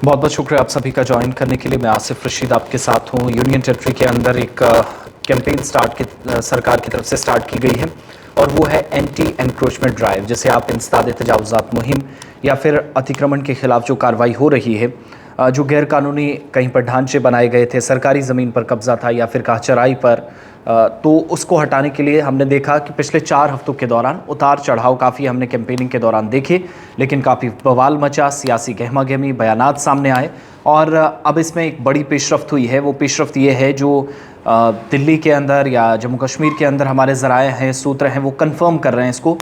बहुत बहुत शुक्रिया आप सभी का ज्वाइन करने के लिए। मैं आसिफ रशीद आपके साथ हूँ। यूनियन टेरिटरी के अंदर एक कैंपेन सरकार की तरफ से स्टार्ट की गई है और वो है एंटी एनक्रोचमेंट ड्राइव, जिसे आप इंसदाद तजावुज़ात मुहिम या फिर अतिक्रमण के खिलाफ जो कार्रवाई हो रही है, जो गैर कानूनी कहीं पर ढांचे बनाए गए थे, सरकारी ज़मीन पर कब्ज़ा था या फिर काचराई पर, तो उसको हटाने के लिए हमने देखा कि पिछले 4 हफ्तों के दौरान उतार चढ़ाव काफ़ी हमने कैंपेनिंग के दौरान देखे, लेकिन काफ़ी बवाल मचा, सियासी गहमा गहमी, बयानात सामने आए और अब इसमें एक बड़ी पेशरफ्त हुई है। वो पेशरफ्त ये है जो दिल्ली के अंदर या जम्मू कश्मीर के अंदर हमारे ज़राए हैं, सूत्र हैं, वो कन्फर्म कर रहे हैं इसको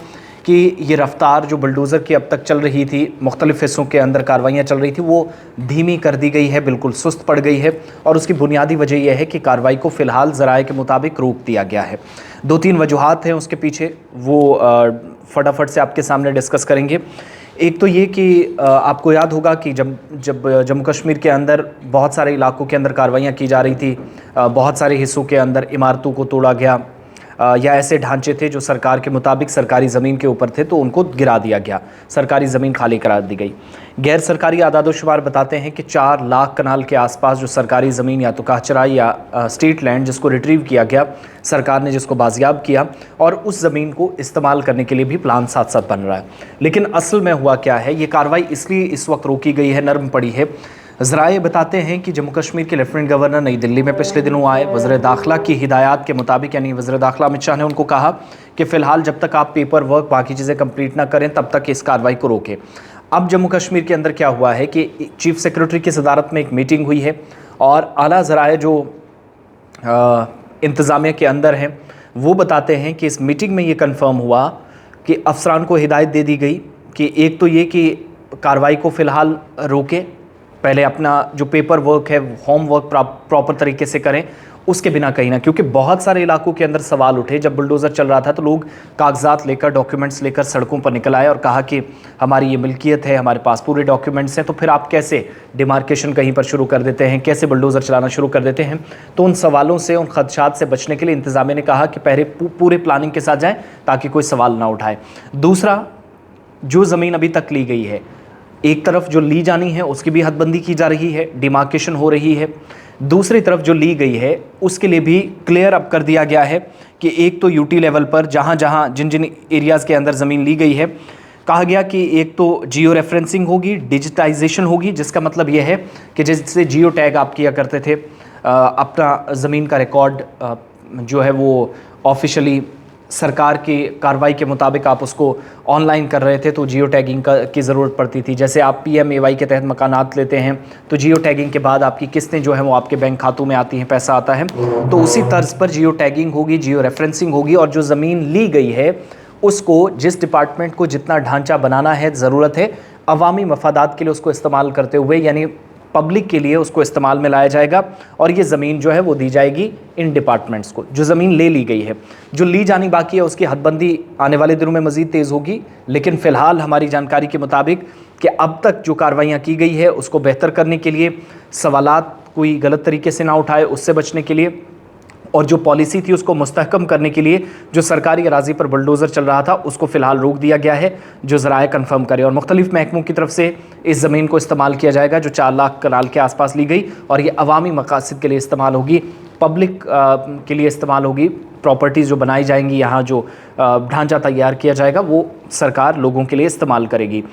कि ये रफ्तार जो बुलडोज़र की अब तक चल रही थी, मुख्तलिफ़ हिस्सों के अंदर कार्रवाइयाँ चल रही थी, वो धीमी कर दी गई है, बिल्कुल सुस्त पड़ गई है। और उसकी बुनियादी वजह यह है कि कार्रवाई को फ़िलहाल ज़राए के मुताबिक रोक दिया गया है। 2-3 वजूहात हैं उसके पीछे, वो फटाफट से आपके सामने डिस्कस करेंगे। एक तो ये कि आपको याद होगा कि जब जम्मू कश्मीर के अंदर बहुत सारे इलाकों के अंदर कार्रवाइयाँ की जा रही थी, बहुत सारे हिस्सों के अंदर इमारतों को तोड़ा गया या ऐसे ढांचे थे जो सरकार के मुताबिक सरकारी ज़मीन के ऊपर थे, तो उनको गिरा दिया गया, सरकारी ज़मीन खाली करा दी गई। गैर सरकारी आदादोशुमार बताते हैं कि 4 लाख कनाल के आसपास जो सरकारी ज़मीन या तो काचराई या स्टेट लैंड जिसको रिट्रीव किया गया, सरकार ने जिसको बाजियाब किया, और उस ज़मीन को इस्तेमाल करने के लिए भी प्लान साथ साथ बन रहा है। लेकिन असल में हुआ क्या है, ये कार्रवाई इसलिए इस वक्त रोकी गई है, नरम पड़ी है। ज़राए बताते हैं कि जम्मू कश्मीर के लेफ्टिनेंट गवर्नर नई दिल्ली में पिछले दिनों आए, वज़ीर दाखिला की हिदायत के मुताबिक, यानी वज़ीर दाखिला अमित शाह ने उनको कहा कि फ़िलहाल जब तक आप पेपर वर्क बाकी चीज़ें कंप्लीट ना करें तब तक इस कार्रवाई को रोकें। अब जम्मू कश्मीर के अंदर क्या हुआ है कि चीफ सेक्रेटरी की सदारत में एक मीटिंग हुई है और आला ज़राए जो इंतज़ामिया के अंदर हैं वो बताते हैं कि इस मीटिंग में ये कन्फर्म हुआ कि अफसरान को हिदायत दे दी गई कि एक तो ये कि कार्रवाई को फ़िलहाल रोके, पहले अपना जो पेपर वर्क है, होम वर्क प्रॉपर तरीके से करें, उसके बिना कहीं ना, क्योंकि बहुत सारे इलाकों के अंदर सवाल उठे जब बुलडोज़र चल रहा था, तो लोग कागजात लेकर, डॉक्यूमेंट्स लेकर सड़कों पर निकल आए और कहा कि हमारी ये मिल्कियत है, हमारे पास पूरे डॉक्यूमेंट्स हैं, तो फिर आप कैसे डिमार्केशन कहीं पर शुरू कर देते हैं, कैसे बुलडोज़र चलाना शुरू कर देते हैं। तो उन सवालों से, उन खदशात से बचने के लिए इंतज़ामिया ने कहा कि पहले पूरे प्लानिंग के साथ जाएँ ताकि कोई सवाल ना उठाए। दूसरा, जो ज़मीन अभी तक ली गई है, एक तरफ जो ली जानी है उसकी भी हदबंदी की जा रही है, डिमार्केशन हो रही है, दूसरी तरफ जो ली गई है उसके लिए भी क्लियर अप कर दिया गया है कि एक तो यूटी लेवल पर जहाँ जहाँ जिन जिन एरियाज़ के अंदर ज़मीन ली गई है, कहा गया कि एक तो जियो रेफरेंसिंग होगी, डिजिटाइजेशन होगी, जिसका मतलब यह है कि जैसे जियो टैग आप किया करते थे, अपना ज़मीन का रिकॉर्ड जो है वो ऑफिशियली सरकार की कार्रवाई के मुताबिक आप उसको ऑनलाइन कर रहे थे, तो जियो टैगिंग की ज़रूरत पड़ती थी। जैसे आप PMAY के तहत मकानात लेते हैं तो जियो टैगिंग के बाद आपकी किस्तें जो हैं वो आपके बैंक खातों में आती हैं, पैसा आता है, तो उसी तर्ज पर जियो टैगिंग होगी, जियो रेफरेंसिंग होगी, और जो ज़मीन ली गई है उसको, जिस डिपार्टमेंट को जितना ढांचा बनाना है, ज़रूरत है, अवामी मफादात के लिए उसको इस्तेमाल करते हुए, यानी पब्लिक के लिए उसको इस्तेमाल में लाया जाएगा और ये ज़मीन जो है वो दी जाएगी इन डिपार्टमेंट्स को। जो ज़मीन ले ली गई है, जो ली जानी बाकी है, उसकी हदबंदी आने वाले दिनों में मज़ीद तेज़ होगी। लेकिन फ़िलहाल हमारी जानकारी के मुताबिक कि अब तक जो कार्रवाइयाँ की गई है उसको बेहतर करने के लिए, सवालात कोई गलत तरीके से ना उठाए उससे बचने के लिए, और जो पॉलिसी थी उसको मुस्तहकम करने के लिए, जो सरकारी अराज़ी पर बुलडोज़र चल रहा था उसको फ़िलहाल रोक दिया गया है, जो ज़राए कन्फर्म करे। और मुख्तलिफ़ महकमों की तरफ से इस ज़मीन को इस्तेमाल किया जाएगा जो 4 लाख कनाल के आसपास ली गई, और ये अवामी मकासद के लिए इस्तेमाल होगी, पब्लिक के लिए इस्तेमाल होगी। प्रॉपर्टीज़ जो बनाई जाएंगी, यहाँ जो ढांचा तैयार किया जाएगा वो सरकार लोगों के लिए इस्तेमाल करेगी।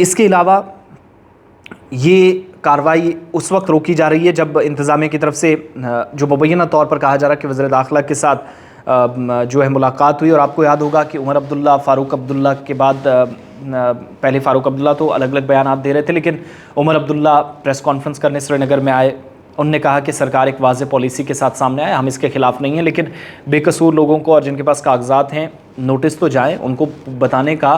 इसके अलावा ये कार्रवाई उस वक्त रोकी जा रही है जब इंतज़ामिया की तरफ से जो मुबैना तौर पर कहा जा रहा है कि वज़ीर दाखिला के साथ जो है मुलाकात हुई, और आपको याद होगा कि उमर अब्दुल्ला, फ़ारूक अब्दुल्ला के बाद पहले फ़ारूक अब्दुल्ला तो अलग अलग बयानात दे रहे थे, लेकिन उमर अब्दुल्ला प्रेस कॉन्फ्रेंस करने श्रीनगर में आए। उन्होंने कहा कि सरकार एक वाज़ेह पॉलिसी के साथ सामने आए, हम इसके ख़िलाफ़ नहीं हैं, लेकिन बेकसूर लोगों को और जिनके पास कागजात हैं नोटिस तो जाएँ, उनको बताने का,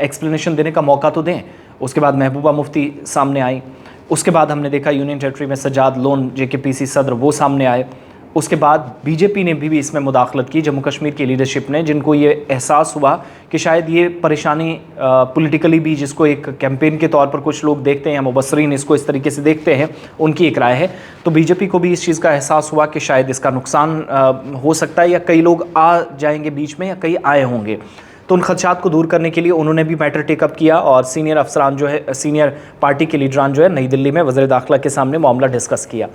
एक्सप्लेनेशन देने का मौका तो दें। उसके बाद महबूबा मुफ्ती सामने आई। उसके बाद हमने देखा यूनियन टेरिटरी में सज्जाद लोन JKPC सदर वो सामने आए। उसके बाद BJP ने भी इसमें मुदाखलत की, जम्मू कश्मीर की लीडरशिप ने, जिनको ये एहसास हुआ कि शायद ये परेशानी पॉलिटिकली भी, जिसको एक कैंपेन के तौर पर कुछ लोग देखते हैं या मुबस्सरीन इसको इस तरीके से देखते हैं, उनकी एक राय है, तो BJP को भी इस चीज़ का एहसास हुआ कि शायद इसका नुकसान हो सकता है, या कई लोग आ जाएंगे बीच में या कई आए होंगे। तो उन खदशात को दूर करने के लिए उन्होंने भी मैटर टेकअप किया और सीनियर अफसरान जो है, सीनियर पार्टी के लीडरान जो है, नई दिल्ली में वज़ीर दाखिला के सामने मामला डिस्कस किया।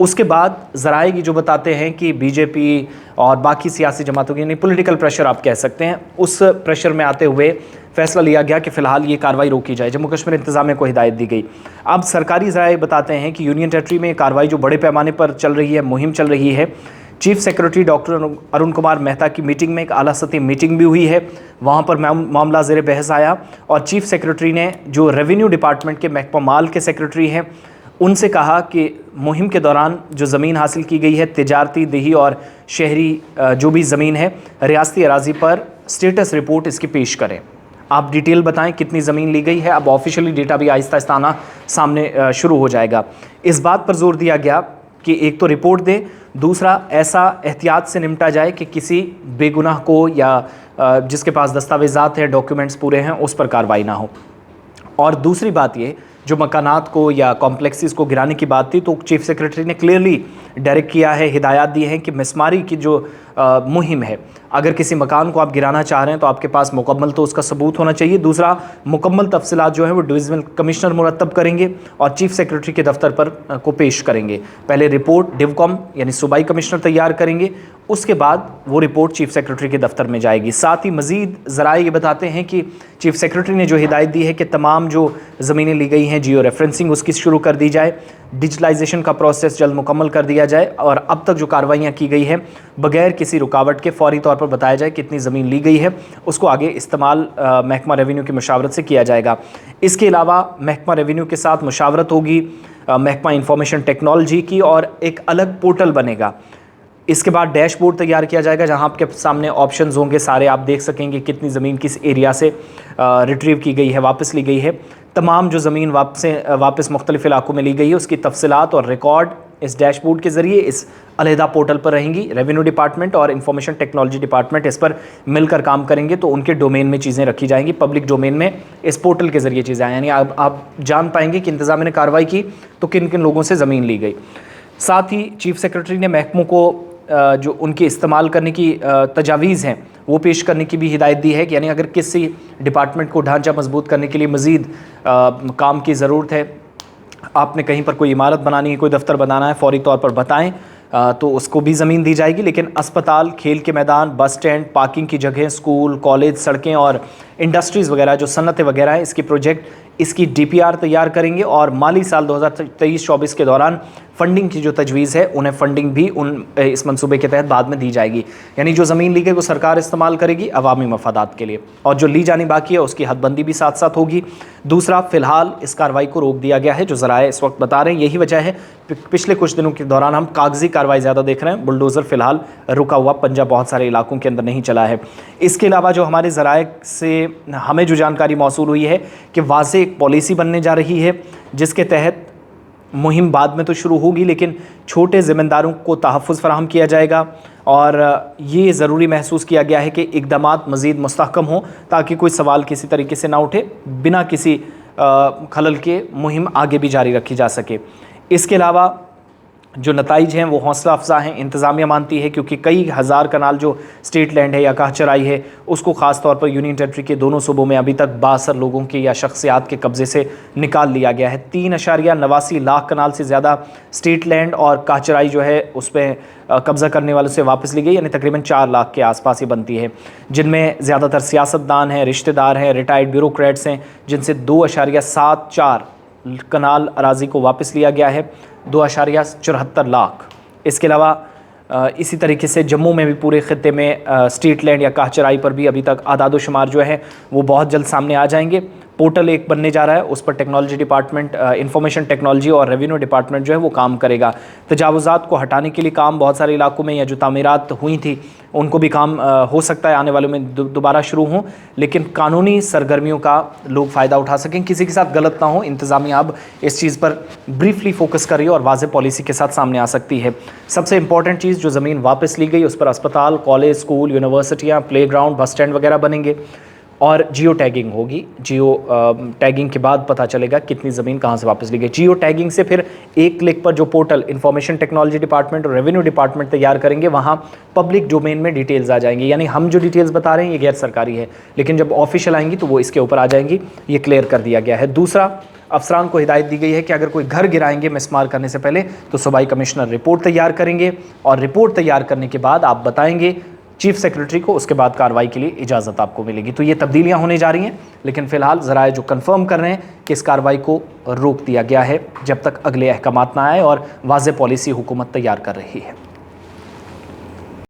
उसके बाद ज़राए की जो बताते हैं कि बीजेपी और बाकी सियासी जमातों की, यानी पॉलिटिकल प्रेशर आप कह सकते हैं, उस प्रेशर में आते हुए फैसला लिया गया कि फ़िलहाल ये कार्रवाई रोकी जाए। जम्मू कश्मीर इंतज़ामिया को हिदायत दी गई। अब सरकारी ज़राए बताते हैं कि यूनियन टेरेटरी में कार्रवाई जो बड़े पैमाने पर चल रही है, मुहिम चल रही है। Chief secretary doctor Arun Kumar Mehta की मीटिंग में एक आला सतही मीटिंग भी हुई है, वहाँ पर मामला ज़ेर बहस आया और चीफ सेक्रेटरी ने जो रेवेन्यू डिपार्टमेंट के महकमा माल के सेक्रेटरी हैं उनसे कहा कि मुहिम के दौरान जो ज़मीन हासिल की गई है, तिजारती, देही और शहरी जो भी ज़मीन है, रियासती अराजी पर स्टेटस रिपोर्ट इसकी पेश करें। आप डिटेल बताएं कितनी ज़मीन ली गई है। अब ऑफिशियली डेटा भी आहिस्ता आहिस्ता आना सामने शुरू हो जाएगा। इस बात पर जोर दिया गया कि एक तो रिपोर्ट दे, दूसरा ऐसा एहतियात से निपटा जाए कि किसी बेगुनाह को या जिसके पास दस्तावेज़ात हैं, डॉक्यूमेंट्स पूरे हैं, उस पर कार्रवाई ना हो। और दूसरी बात ये, जो मकानात को या कॉम्प्लेक्सेस को गिराने की बात थी, तो चीफ सेक्रेटरी ने क्लियरली डायरेक्ट किया है, हिदायत दी है कि मिसमारी की जो मुहिम है, अगर किसी मकान को आप गिराना चाह रहे हैं तो आपके पास मुकम्मल तो उसका सबूत होना चाहिए। दूसरा, मुकम्मल तफसीलात जो है वो डिविजनल कमिश्नर मुरतब करेंगे और चीफ सेक्रेटरी के दफ्तर पर को पेश करेंगे। पहले रिपोर्ट डिवकॉम यानी सूबाई कमिश्नर तैयार करेंगे, उसके बाद वो रिपोर्ट चीफ सेक्रेटरी के दफ्तर में जाएगी। साथ ही मज़ीद ज़राए ये बताते हैं कि चीफ सेक्रेटरी ने जो हिदायत दी है कि तमाम जो ज़मीनें ली गई हैं, जियो रेफरेंसिंग उसकी शुरू कर दी जाए, डिजिटलाइजेशन का प्रोसेस जल्द मुकम्मल कर दिया जाए और अब तक जो कार्रवाइयाँ की गई हैं बगैर किसी रुकावट के फौरी तौर पर बताया जाए कितनी ज़मीन ली गई है, उसको आगे इस्तेमाल महकमा रेवेन्यू की मशावरत से किया जाएगा। इसके अलावा महकमा रेवेन्यू के साथ मशावरत होगी महकमा इंफॉर्मेशन टेक्नोलॉजी की और एक अलग पोर्टल बनेगा। इसके बाद डैशबोर्ड तैयार किया जाएगा जहां आपके सामने ऑप्शंस होंगे सारे, आप देख सकेंगे कितनी ज़मीन किस एरिया से रिट्रीव की गई है, वापस ली गई है। तमाम जो ज़मीन वापस मुख्तलिफ इलाकों में ली गई है उसकी तफसीलात और रिकॉर्ड इस डैशबोर्ड के ज़रिए इस अलहदा पोर्टल पर रहेंगी। रेवेन्यू डिपार्टमेंट और इंफॉर्मेशन टेक्नोलॉजी डिपार्टमेंट इस पर मिलकर काम करेंगे, तो उनके डोमेन में चीज़ें रखी जाएंगी, पब्लिक डोमेन में इस पोर्टल के ज़रिए चीज़ें आएँ, यानी आप जान पाएंगे कि इंतज़ामिया ने कार्रवाई की तो किन किन लोगों से ज़मीन ली गई। साथ ही चीफ सेक्रेटरी ने महकमों को जो उनके इस्तेमाल करने की तजावीज़ हैं वो पेश करने की भी हिदायत दी है कि यानी अगर किसी डिपार्टमेंट को ढांचा मजबूत करने के लिए मज़ीद काम की ज़रूरत है, आपने कहीं पर कोई इमारत बनानी है, कोई दफ्तर बनाना है, फौरी तौर पर बताएं तो उसको भी ज़मीन दी जाएगी। लेकिन अस्पताल, खेल के मैदान, बस स्टैंड, पार्किंग की जगह, स्कूल, कॉलेज, सड़कें और इंडस्ट्रीज़ वगैरह जो सनतें वगैरह हैं, इसकी प्रोजेक्ट इसकी DPR तैयार करेंगे और माली साल 2023-24 के दौरान फ़ंडिंग की जो तजवीज़ है उन्हें फ़ंडिंग भी इस मंसूबे के तहत बाद में दी जाएगी। यानी जो ज़मीन ली गई वो सरकार इस्तेमाल करेगी अवामी मफादात के लिए और जो ली जानी बाकी है उसकी हदबंदी भी साथ साथ होगी। दूसरा, फ़िलहाल इस कार्रवाई को रोक दिया गया है, जो ज़राए इस वक्त बता रहे हैं। यही वजह है पिछले कुछ दिनों के दौरान हम कागजी कार्रवाई ज़्यादा देख रहे हैं, बुलडोज़र फ़िलहाल रुका हुआ पंजा बहुत सारे इलाकों के अंदर नहीं चला है। इसके अलावा जो हमारे ज़राए से हमें जो जानकारी मौसूल हुई है कि वाज़ेह एक पॉलिसी बनने जा रही है जिसके तहत मुहिम बाद में तो शुरू होगी लेकिन छोटे ज़िम्मेदारों को तहफ़्फ़ुज़ फराहम किया जाएगा और ये ज़रूरी महसूस किया गया है कि इक़दामात मज़ीद मुस्तहकम हों ताकि कोई सवाल किसी तरीके से ना उठे, बिना किसी खलल के मुहिम आगे भी जारी रखी जा सके। इसके अलावा जो नताइज हैं वो हौसला अफजा हैं, इंतज़ामिया मानती है, क्योंकि कई हज़ार कनाल जो स्टेट लैंड है या कहा चराई है उसको ख़ास तौर पर यूनियन टेरेटरी के दोनों सूबों में अभी तक 62 लोगों के या शख्सियात के कब्ज़े से निकाल लिया गया है। 3.89 लाख कनाल से ज़्यादा स्टेट लैंड और कहा चराई जो है उस पर कब्ज़ा करने वालों से वापस ली गई, यानी तकरीबन 4 लाख के आसपास ही बनती है, जिनमें ज़्यादातर सियासतदान हैं, रिश्तेदार हैं, रिटायर्ड ब्यूरोक्रेट्स हैं, जिनसे 2.74 कनाल अराजी को वापस लिया गया है, 2.74 लाख। इसके अलावा इसी तरीके से जम्मू में भी पूरे ख़ित्ते में स्ट्रीट लैंड या काहचराई पर भी अभी तक आदाद व शुमार जो है वो बहुत जल्द सामने आ जाएंगे। पोर्टल एक बनने जा रहा है, उस पर टेक्नोलॉजी डिपार्टमेंट, इंफॉर्मेशन टेक्नोलॉजी और रेवेन्यू डिपार्टमेंट जो है वो काम करेगा। तजावुज़ात को हटाने के लिए काम बहुत सारे इलाकों में या जो तामीरात हुई थी उनको भी काम हो सकता है आने वालों में दोबारा शुरू हों, लेकिन कानूनी सरगर्मियों का लोग फ़ायदा उठा सकें, किसी के साथ गलत ना हो। इंतज़ामिया अब इस चीज़ पर ब्रीफली फोकस कर रही है और वाज़ेह पॉलिसी के साथ सामने आ सकती है। सबसे इंपॉर्टेंट चीज़, जो ज़मीन वापस ली गई उस पर अस्पताल, कॉलेज, स्कूल, यूनिवर्सिटियाँ, प्ले ग्राउंड, बस स्टैंड वगैरह बनेंगे। और जियो टैगिंग होगी। जियो टैगिंग के बाद पता चलेगा कितनी ज़मीन कहाँ से वापस ली गई। जियो टैगिंग से फिर एक क्लिक पर जो पोर्टल इंफॉर्मेशन टेक्नोलॉजी डिपार्टमेंट और रेवेन्यू डिपार्टमेंट तैयार करेंगे, वहाँ पब्लिक डोमेन में डिटेल्स आ जाएंगी। यानी हम जो डिटेल्स बता रहे हैं ये गैर सरकारी है, लेकिन जब ऑफिशियल आएंगी तो वो इसके ऊपर आ जाएंगी। ये क्लियर कर दिया गया है। दूसरा, अफसरान को हिदायत दी गई है कि अगर कोई घर गिराएंगे मिसमार करने से पहले तो सूबाई कमिश्नर रिपोर्ट तैयार करेंगे, और रिपोर्ट तैयार करने के बाद आप बताएंगे चीफ सेक्रेटरी को, उसके बाद कार्रवाई के लिए इजाज़त आपको मिलेगी। तो ये तब्दीलियां होने जा रही हैं, लेकिन फ़िलहाल ज़राए जो कंफर्म कर रहे हैं कि इस कार्रवाई को रोक दिया गया है जब तक अगले अहकामात ना आए और वाज़ेह पॉलिसी हुकूमत तैयार कर रही है।